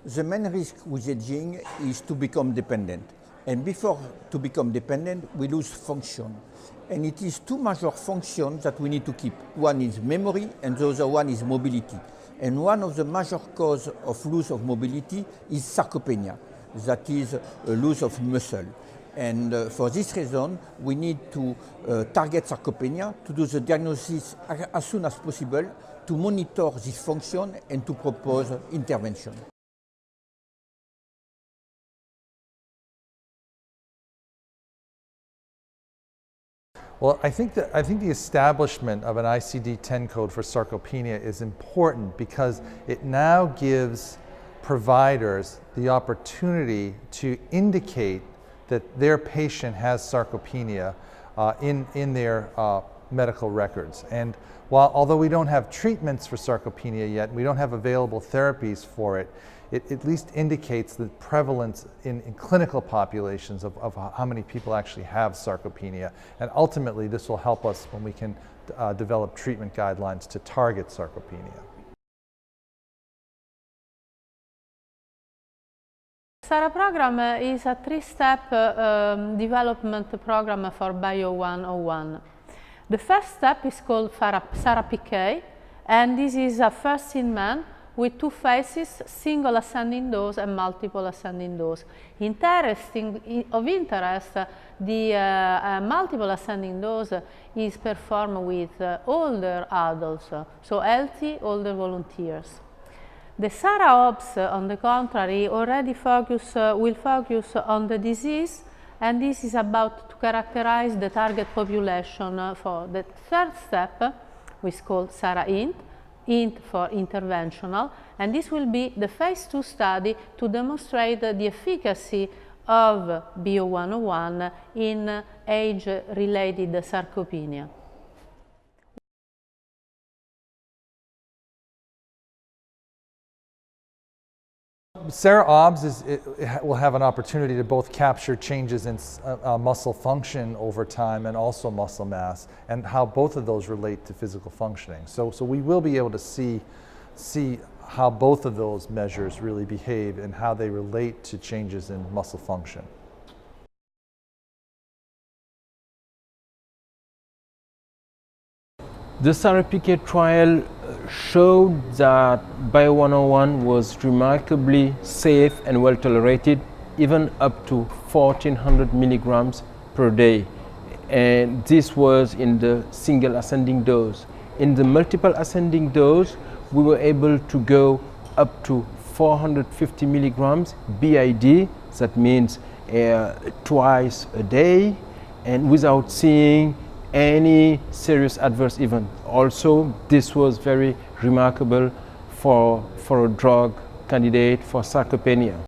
The main risk with aging is to become dependent. And before to become dependent, we lose function. And it is two major functions that we need to keep. One is memory and the other one is mobility. And one of the major causes of loss of mobility is sarcopenia, that is a loss of muscle. And for this reason, we need to target sarcopenia, to do the diagnosis as soon as possible, to monitor this function and to propose intervention. Well, I think the establishment of an ICD-10 code for sarcopenia is important because it now gives providers the opportunity to indicate that their patient has sarcopenia in their medical records. And although we don't have treatments for sarcopenia yet, we don't have available therapies for it, it at least indicates the prevalence in clinical populations of how many people actually have sarcopenia. And ultimately, this will help us when we can develop treatment guidelines to target sarcopenia. SARA program is a three-step development program for Bio 101. The first step is called SARA PK, and this is a first-in-man with two phases, single ascending dose and multiple ascending dose. Of interest, the multiple ascending dose is performed with older adults, so healthy older volunteers. The SARA-OBS, on the contrary, already will focus on the disease, and this is about to characterize the target population for the third step, which is called SARA-INT, INT for interventional, and this will be the phase 2 study to demonstrate the efficacy of Bio 101 in age-related sarcopenia. SARA-OBS will have an opportunity to both capture changes in muscle function over time and also muscle mass, and how both of those relate to physical functioning. So we will be able to see how both of those measures really behave and how they relate to changes in muscle function. The SARA PK trial showed that Bio 101 was remarkably safe and well tolerated, even up to 1400 milligrams per day. And this was in the single ascending dose. In the multiple ascending dose, we were able to go up to 450 milligrams BID, that means twice a day, and without seeing any serious adverse event. Also, this was very remarkable for a drug candidate for sarcopenia.